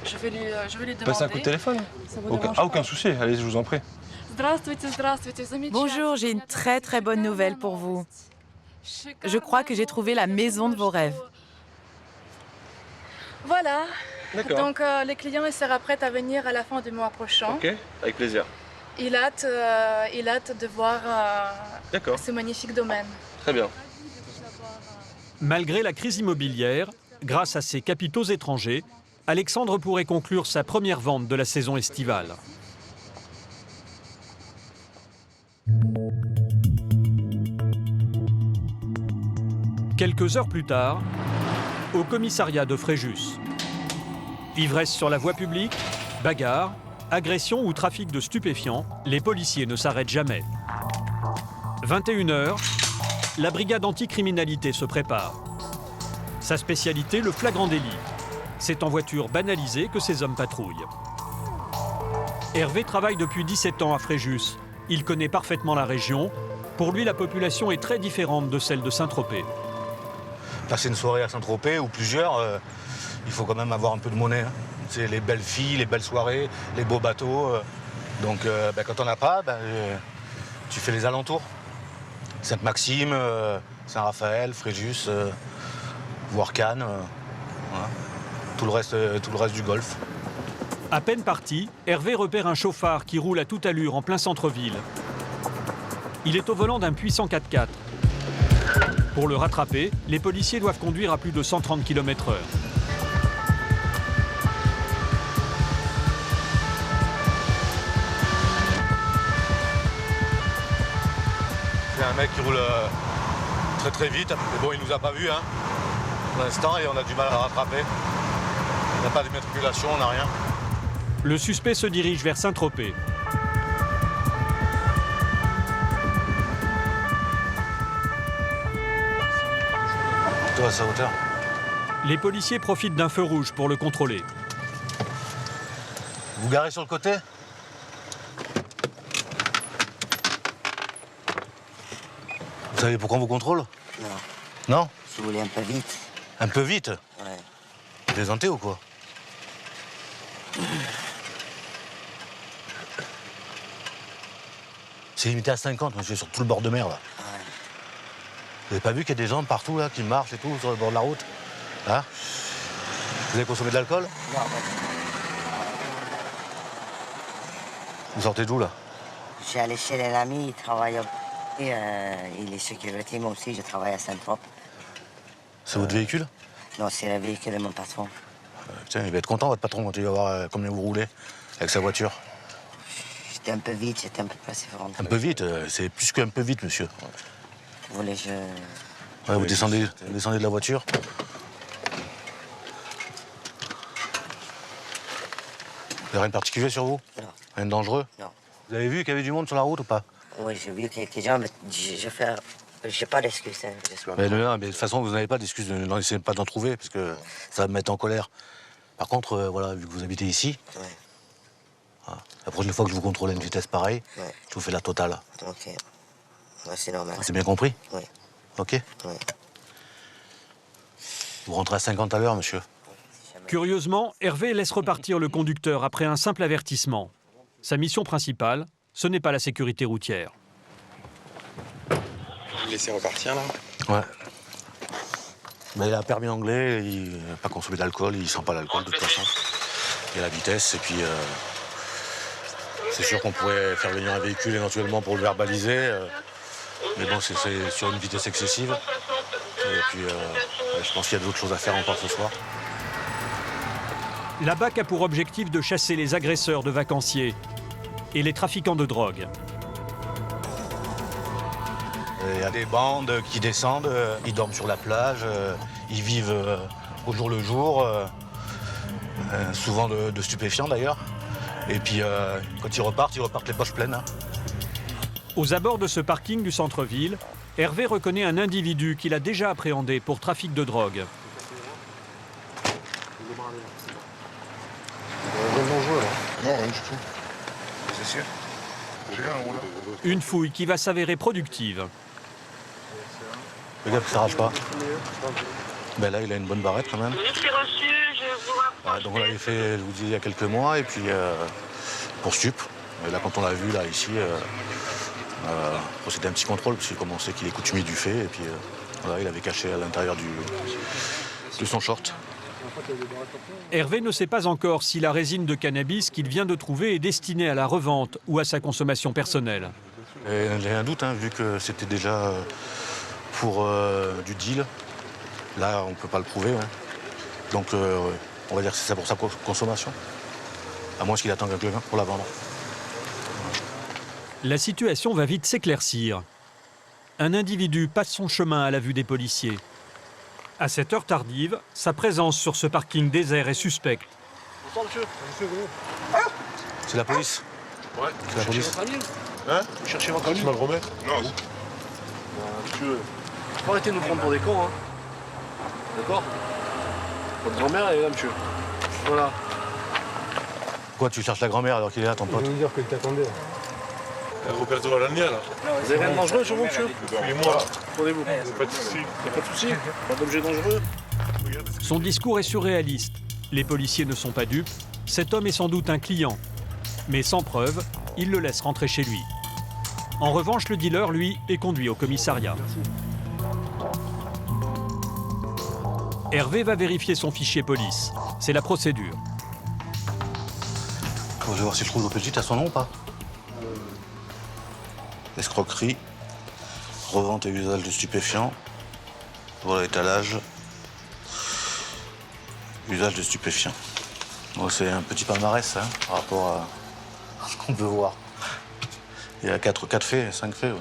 je vais lui demander. Passez un coup de téléphone. Ça vous dérange pas? Aucun souci, allez, je vous en prie. Bonjour, j'ai une très très bonne nouvelle pour vous. Je crois que j'ai trouvé la maison de vos rêves. Voilà. D'accord. Donc les clients seront prêts à venir à la fin du mois prochain. Ok, avec plaisir. il hâte de voir ce magnifique domaine. Très bien. Malgré la crise immobilière, grâce à ses capitaux étrangers, Alexandre pourrait conclure sa première vente de la saison estivale. Quelques heures plus tard, au commissariat de Fréjus. Ivresse sur la voie publique, bagarre, agression ou trafic de stupéfiants, les policiers ne s'arrêtent jamais. 21h, la brigade anticriminalité se prépare. Sa spécialité, le flagrant délit. C'est en voiture banalisée que ces hommes patrouillent. Hervé travaille depuis 17 ans à Fréjus. Il connaît parfaitement la région. Pour lui, la population est très différente de celle de Saint-Tropez. Passer une soirée à Saint-Tropez ou plusieurs, il faut quand même avoir un peu de monnaie. Hein. C'est les belles filles, les belles soirées, les beaux bateaux. Donc quand on n'a pas, tu fais les alentours. Sainte-Maxime, Saint-Raphaël, Fréjus, voire Cannes. Voilà. Tout le reste du Golfe. À peine parti, Hervé repère un chauffard qui roule à toute allure en plein centre-ville. Il est au volant d'un puissant 4x4. Pour le rattraper, les policiers doivent conduire à plus de 130 km/h. C'est un mec qui roule très très vite. Mais bon, il nous a pas vus pour l'instant et on a du mal à le rattraper. On n'a pas d'immatriculation, on n'a rien. Le suspect se dirige vers Saint-Tropez. Toi, à sa hauteur. Les policiers profitent d'un feu rouge pour le contrôler. Vous garez sur le côté ? Vous savez pourquoi on vous contrôle ? Non. Non ? Je voulais un peu vite. Un peu vite ? Ouais. Vous plaisantez ou quoi ? C'est limité à 50, monsieur, sur tout le bord de mer, là. Ouais. Vous avez pas vu qu'il y a des gens partout, là, qui marchent et tout, sur le bord de la route ? Hein ? Vous avez consommé de l'alcool ? Non, Vous sortez d'où, là ? je suis allé chez un ami, il travaille il est sécurité, moi aussi, je travaille à Saint-Tropez. C'est votre véhicule ? Non, c'est le véhicule de mon patron. Putain, il va être content, votre patron, quand il va voir combien vous roulez avec sa voiture. J'étais un peu vite, j'étais un peu persévérant. Un peu vite, c'est plus qu'un peu vite, monsieur. Voulais-je... Ouais, vous descendez de la voiture. Vous avez rien de particulier sur vous ? Non. Rien de dangereux ? Non. Vous avez vu qu'il y avait du monde sur la route ou pas ? Oui, j'ai vu quelques gens, mais j'ai pas d'excuses. Hein, mais de toute façon, vous n'avez pas d'excuses, n'essayez pas d'en trouver, parce que ça va me mettre en colère. Par contre, voilà, vu que vous habitez ici, voilà, la prochaine fois que je vous contrôle à une vitesse pareille, je vous fais la totale. Ok. Ouais, c'est normal. C'est bien compris ? Oui. Ok ? Oui. Vous rentrez à 50 à l'heure, monsieur. Curieusement, Hervé laisse repartir le conducteur après un simple avertissement. Sa mission principale, ce n'est pas la sécurité routière. Vous laissez repartir, là ? Ouais. Mais il a un permis anglais, il n'a pas consommé d'alcool, il sent pas l'alcool de toute façon. Il a la vitesse et puis c'est sûr qu'on pourrait faire venir un véhicule éventuellement pour le verbaliser. Mais bon, c'est sur une vitesse excessive. Et puis je pense qu'il y a d'autres choses à faire encore ce soir. La BAC a pour objectif de chasser les agresseurs de vacanciers et les trafiquants de drogue. Il y a des bandes qui descendent, ils dorment sur la plage, ils vivent au jour le jour, souvent de stupéfiants d'ailleurs. Et puis quand ils repartent les poches pleines. Hein. Aux abords de ce parking du centre-ville, Hervé reconnaît un individu qu'il a déjà appréhendé pour trafic de drogue. Non, rien du tout. C'est sûr ? Une fouille qui va s'avérer productive. Le gars, ça rage pas. Ben là, il a une bonne barrette quand même. Donc on l'avait fait, je vous dis, il y a quelques mois, et puis pour stup. Et là, quand on l'a vu, là, ici, c'était un petit contrôle, parce qu'on sait qu'il est coutumier du fait, et puis voilà, il avait caché à l'intérieur de son short. Hervé ne sait pas encore si la résine de cannabis qu'il vient de trouver est destinée à la revente ou à sa consommation personnelle. J'ai un doute, vu que c'était déjà pour du deal. Là, on ne peut pas le prouver. Donc, on va dire que c'est pour sa consommation. À moins qu'il attende quelqu'un pour la vendre. La situation va vite s'éclaircir. Un individu passe son chemin à la vue des policiers. À cette heure tardive, sa présence sur ce parking désert est suspecte. Bonsoir, monsieur. C'est la police. Ouais. C'est la police. Vous cherchez votre ami? Ma grand-mère? Non. Monsieur, faut arrêter de nous prendre pour des cons, D'accord? Votre grand-mère, elle est là, monsieur. Voilà. Pourquoi tu cherches la grand-mère alors qu'il est là, ton pote? Je veux dire qu'il t'attendait. Roberto Valagna, là. Vous avez rien de dangereux sur vous, monsieur? Et moi. Prenez-vous. Pas de soucis. Pas de soucis? Pas d'objet dangereux? Son discours est surréaliste. Les policiers ne sont pas dupes. Cet homme est sans doute un client. Mais sans preuve, il le laisse rentrer chez lui. En revanche, le dealer, lui, est conduit au commissariat. Hervé va vérifier son fichier police. C'est la procédure. Je vais voir si je trouve le petit à son nom ou pas. Escroquerie, revente et usage de stupéfiants, voilà l'étalage, usage de stupéfiants. Bon, c'est un petit palmarès par rapport à ce qu'on peut voir. Il y a 4 faits, 5 faits. Ouais.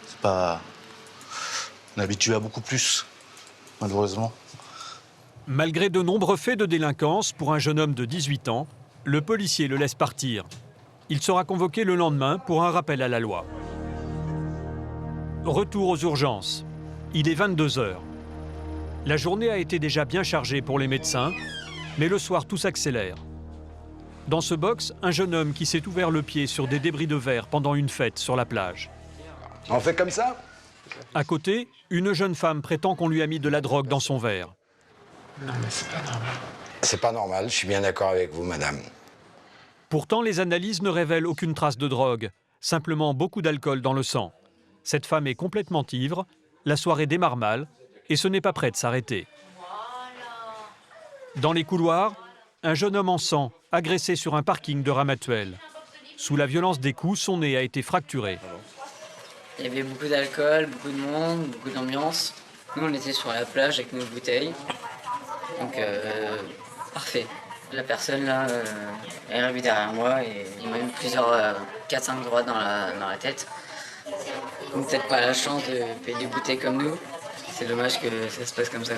C'est pas... On est habitué à beaucoup plus, malheureusement. Malgré de nombreux faits de délinquance pour un jeune homme de 18 ans, le policier le laisse partir. Il sera convoqué le lendemain pour un rappel à la loi. Retour aux urgences. Il est 22 h. La journée a été déjà bien chargée pour les médecins, mais le soir tout s'accélère. Dans ce box, un jeune homme qui s'est ouvert le pied sur des débris de verre pendant une fête sur la plage. On fait comme ça? À côté, une jeune femme prétend qu'on lui a mis de la drogue dans son verre. Non mais c'est pas normal. C'est pas normal, je suis bien d'accord avec vous, madame. Pourtant, les analyses ne révèlent aucune trace de drogue, simplement beaucoup d'alcool dans le sang. Cette femme est complètement ivre, la soirée démarre mal et ce n'est pas près de s'arrêter. Dans les couloirs, un jeune homme en sang, agressé sur un parking de Ramatuelle. Sous la violence des coups, son nez a été fracturé. Il y avait beaucoup d'alcool, beaucoup de monde, beaucoup d'ambiance. Nous, on était sur la plage avec nos bouteilles. Donc, parfait. La personne là est arrivée derrière moi et il m'a mis plusieurs 4-5 droites dans la tête. Peut-être pas la chance de payer des bouteilles comme nous. C'est dommage que ça se passe comme ça.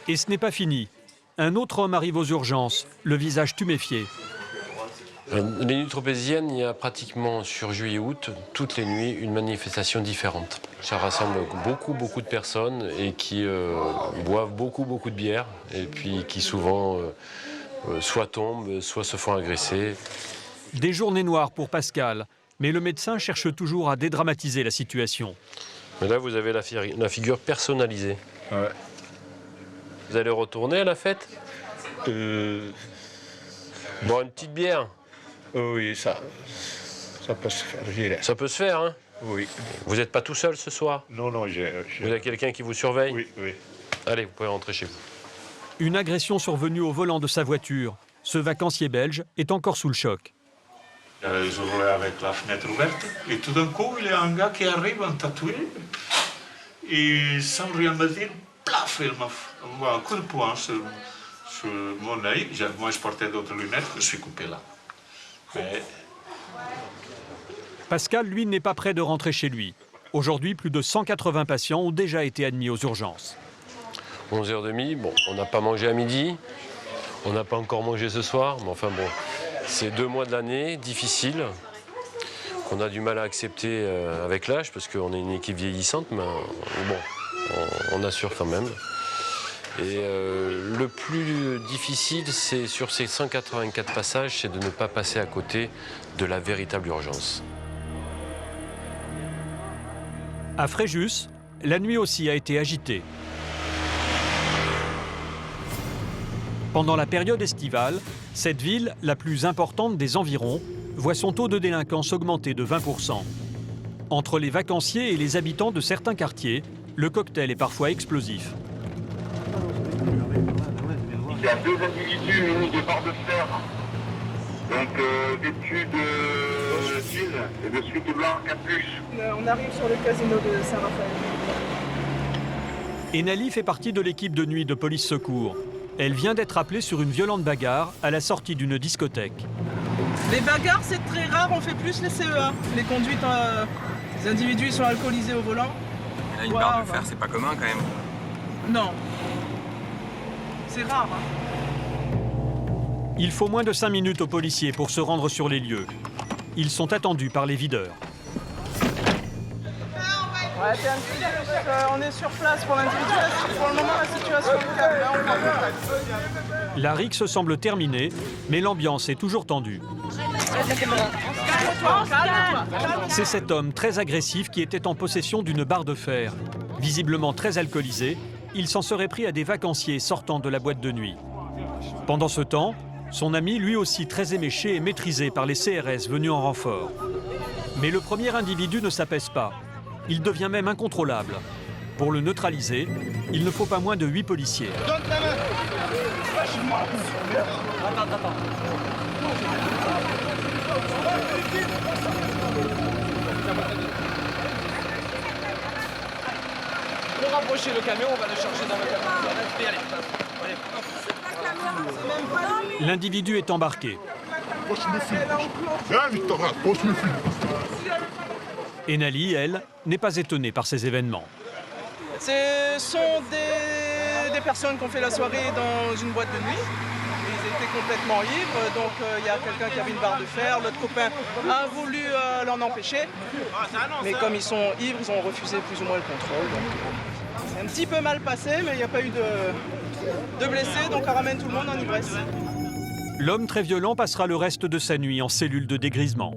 Et ce n'est pas fini. Un autre homme arrive aux urgences, le visage tuméfié. Les nuits tropéziennes, il y a pratiquement sur juillet-août, toutes les nuits, une manifestation différente. Ça rassemble beaucoup de personnes et qui boivent beaucoup de bière et puis qui souvent soit tombent, soit se font agresser. Des journées noires pour Pascal, mais le médecin cherche toujours à dédramatiser la situation. Mais là, vous avez la figure personnalisée. Ouais. Vous allez retourner à la fête? Boire une petite bière? Oui, ça peut se faire, je dirais. Ça peut se faire, hein? Oui. Vous n'êtes pas tout seul ce soir? Non, Vous avez quelqu'un qui vous surveille? Oui. Allez, vous pouvez rentrer chez vous. Une agression survenue au volant de sa voiture. Ce vacancier belge est encore sous le choc. Ils roulaient avec la fenêtre ouverte et tout d'un coup, il y a un gars qui arrive en tatoué et sans rien me dire, plaf, il m'a un coup de poing sur mon œil. Moi, je portais d'autres lunettes, je suis coupé là. Mais... Pascal, lui, n'est pas prêt de rentrer chez lui. Aujourd'hui, plus de 180 patients ont déjà été admis aux urgences. 11h30, bon, on n'a pas mangé à midi, on n'a pas encore mangé ce soir, mais enfin bon, c'est 2 mois de l'année, difficiles, qu'on a du mal à accepter avec l'âge, parce qu'on est une équipe vieillissante, mais bon, on assure quand même. Et le plus difficile, c'est sur ces 184 passages, c'est de ne pas passer à côté de la véritable urgence. À Fréjus, la nuit aussi a été agitée. Pendant la période estivale, cette ville, la plus importante des environs, voit son taux de délinquance augmenter de 20%. Entre les vacanciers et les habitants de certains quartiers, le cocktail est parfois explosif. il y a 2 individus munis de barres de fer. Donc d'études fines et de suite blanc capuche. On arrive sur le casino de Saint-Raphaël. Enali fait partie de l'équipe de nuit de police secours. Elle vient d'être appelée sur une violente bagarre à la sortie d'une discothèque. Les bagarres, c'est très rare, on fait plus les CEA. Les conduites, les individus ils sont alcoolisés au volant. Et là, une barre de fer, c'est pas commun quand même. Non. C'est rare. Hein. Il faut moins de 5 minutes aux policiers pour se rendre sur les lieux. Ils sont attendus par les videurs. Ouais, t'es un petit peu, on est sur place pour l'individu. Pour le moment, la situation est calme. Là, on va... La rixe semble terminée, mais l'ambiance est toujours tendue. C'est cet homme très agressif qui était en possession d'une barre de fer. Visiblement très alcoolisé, il s'en serait pris à des vacanciers sortant de la boîte de nuit. Pendant ce temps, son ami, lui aussi très éméché, est maîtrisé par les CRS venus en renfort. Mais le premier individu ne s'apaise pas. Il devient même incontrôlable. Pour le neutraliser, il ne faut pas moins de 8 policiers. Donne ta main. Attends. Pour rapprocher le camion, on va le charger dans le camion. L'individu est embarqué. Enali, elle, n'est pas étonnée par ces événements. Ce sont des personnes qui ont fait la soirée dans une boîte de nuit. Ils étaient complètement ivres, donc il y a quelqu'un qui avait une barre de fer, l'autre copain a voulu l'en empêcher. Mais comme ils sont ivres, ils ont refusé plus ou moins le contrôle. C'est un petit peu mal passé, mais il n'y a pas eu de blessés, donc on ramène tout le monde en ivresse. L'homme très violent passera le reste de sa nuit en cellule de dégrisement.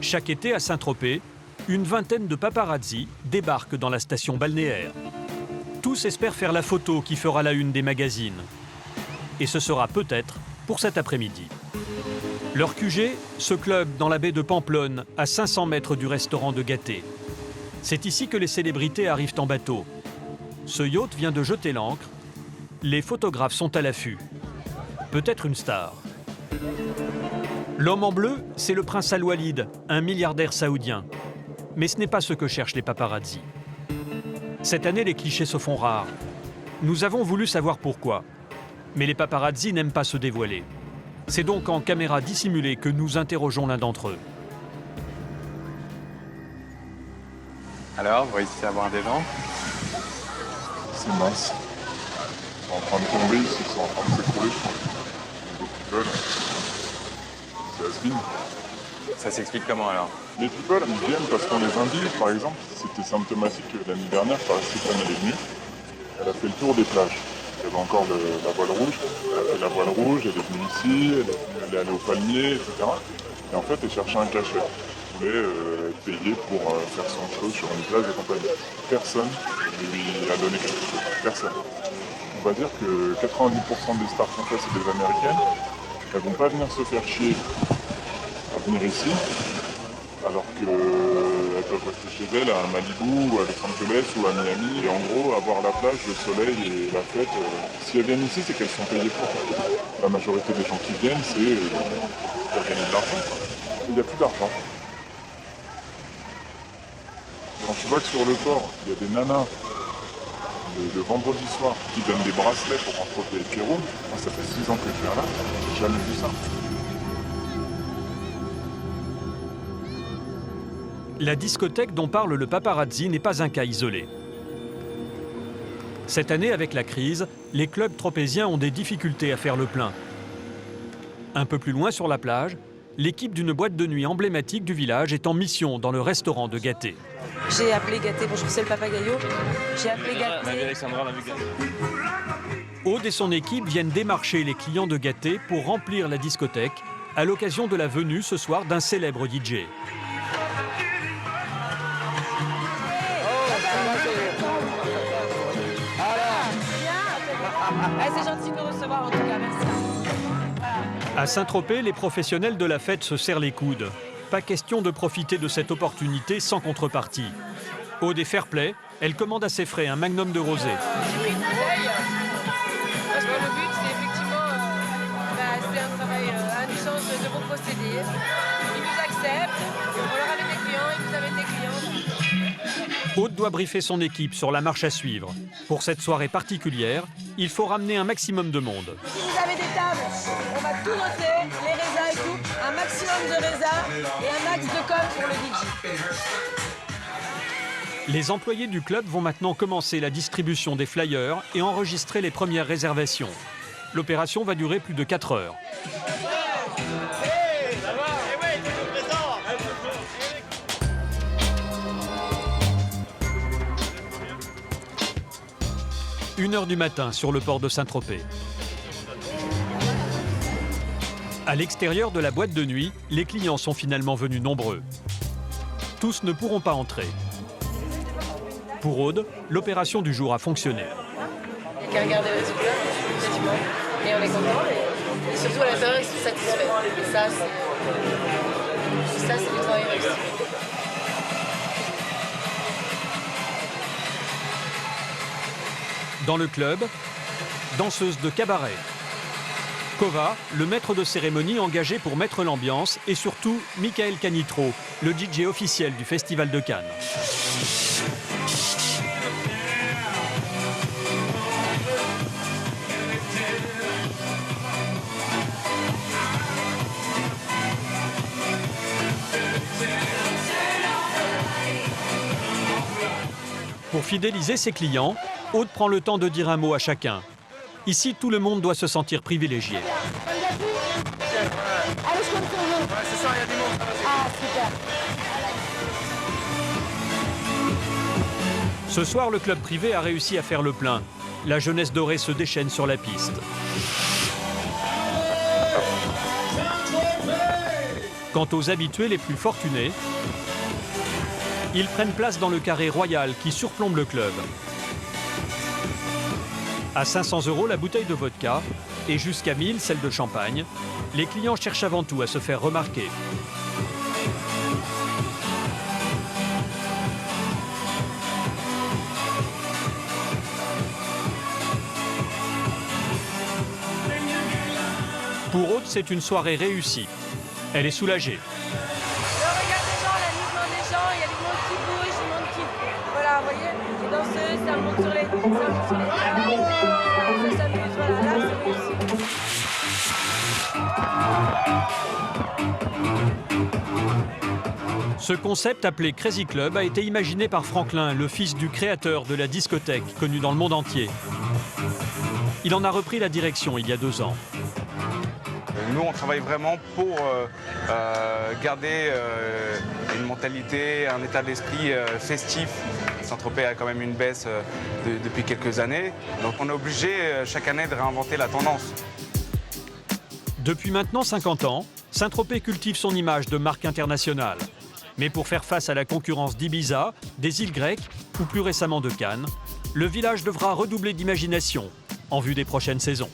Chaque été à Saint-Tropez, une vingtaine de paparazzi débarquent dans la station balnéaire. Tous espèrent faire la photo qui fera la une des magazines. Et ce sera peut-être pour cet après-midi. Leur QG, ce club dans la baie de Pamplonne, à 500 mètres du restaurant de Gaté. C'est ici que les célébrités arrivent en bateau. Ce yacht vient de jeter l'ancre. Les photographes sont à l'affût. Peut-être une star. L'homme en bleu, c'est le prince Al-Walid, un milliardaire saoudien. Mais ce n'est pas ce que cherchent les paparazzis. Cette année, les clichés se font rares. Nous avons voulu savoir pourquoi. Mais les paparazzis n'aiment pas se dévoiler. C'est donc en caméra dissimulée que nous interrogeons l'un d'entre eux. Alors, vous réussissez à voir des gens? C'est mince. C'est en train de tomber, c'est en train de s'écrouler. Les people, c'est Asbin. Ça s'explique comment alors? Les people, ils viennent parce qu'on les invite. Par exemple, c'était symptomatique l'année dernière, Stéphane, elle est venue. Elle a fait le tour des plages. Il y avait encore la voile rouge. Elle a fait la voile rouge, elle est venue ici, elle est allée au palmier, etc. Et en fait, elle cherchait un cachet. Elle voulait être payée pour faire son show sur une plage et compagnie. Personne ne lui a donné quelque chose. Personne. On va dire que 90% des stars françaises et des américaines, elles ne vont pas venir se faire chier à venir ici, alors qu'elles peuvent rester chez elles à Malibu, ou à Los Angeles ou à Miami, et en gros avoir la plage, le soleil et la fête. Si elles viennent ici, c'est qu'elles sont payées pour. La majorité des gens qui viennent, c'est pour gagner de l'argent. Il n'y a plus d'argent. Quand tu vois que sur le port, il y a des nanas le vendredi soir qui donnent des bracelets pour rencontrer les Pierrot, moi ça fait 6 ans que je viens là, j'ai jamais vu ça. La discothèque dont parle le paparazzi n'est pas un cas isolé. Cette année, avec la crise, les clubs tropéziens ont des difficultés à faire le plein. Un peu plus loin sur la plage, l'équipe d'une boîte de nuit emblématique du village est en mission dans le restaurant de Gaté. J'ai appelé Gaté, bonjour, c'est le Papagayo. J'ai appelé Gaté. Alexandra, on a vu Gaté. Aude et son équipe viennent démarcher les clients de Gaté pour remplir la discothèque à l'occasion de la venue ce soir d'un célèbre DJ. C'est gentil de nous recevoir en tout cas, merci. À Saint-Tropez, les professionnels de la fête se serrent les coudes. Pas question de profiter de cette opportunité sans contrepartie. Aude est fair play, elle commande à ses frais un magnum de rosé. J'ai pris une bouteille, parce que le but c'est effectivement, c'est un travail à licence de vos procédés. Ils nous acceptent, on leur amène des clients, ils nous amènent des clients. Aude doit briefer son équipe sur la marche à suivre. Pour cette soirée particulière, il faut ramener un maximum de monde. Si vous avez des tables, on va tout noter, les raisins et tout, un maximum de raisins et un max de com pour le DJ. Les employés du club vont maintenant commencer la distribution des flyers et enregistrer les premières réservations. L'opération va durer plus de 4 heures. Une heure du matin sur le port de Saint-Tropez. À l'extérieur de la boîte de nuit, les clients sont finalement venus nombreux. Tous ne pourront pas entrer. Pour Aude, l'opération du jour a fonctionné. Il y a qu'à regarder le résultat, effectivement, et on est content, et surtout à l'intérieur, ils sont satisfaits. Et ça, c'est du travail réussi. Dans le club, danseuse de cabaret. Kova, le maître de cérémonie engagé pour mettre l'ambiance, et surtout Michael Canitro, le DJ officiel du Festival de Cannes. Pour fidéliser ses clients, Aude prend le temps de dire un mot à chacun. Ici, tout le monde doit se sentir privilégié. Allez, je compte sur vous. Ouais, c'est ça, il y a du monde. Ah, super. Ce soir, le club privé a réussi à faire le plein. La jeunesse dorée se déchaîne sur la piste. Quant aux habitués les plus fortunés, ils prennent place dans le carré royal qui surplombe le club. À 500 € la bouteille de vodka et jusqu'à 1000 celle de champagne, les clients cherchent avant tout à se faire remarquer. Pour Aude, c'est une soirée réussie. Elle est soulagée. Le regard des gens, l'amusement des gens, il y a du monde qui bouge, du monde qui... Voilà, vous voyez, les danseuses, ça monte sur les tables, ça s'amuse, voilà, là c'est réussi. Ce concept appelé Crazy Club a été imaginé par Franklin, le fils du créateur de la discothèque, connu dans le monde entier. Il en a repris la direction il y a 2 ans. Nous, on travaille vraiment pour garder une mentalité, un état d'esprit festif. Saint-Tropez a quand même une baisse depuis quelques années. Donc on est obligé chaque année de réinventer la tendance. Depuis maintenant 50 ans, Saint-Tropez cultive son image de marque internationale. Mais pour faire face à la concurrence d'Ibiza, des îles grecques ou plus récemment de Cannes, le village devra redoubler d'imagination en vue des prochaines saisons.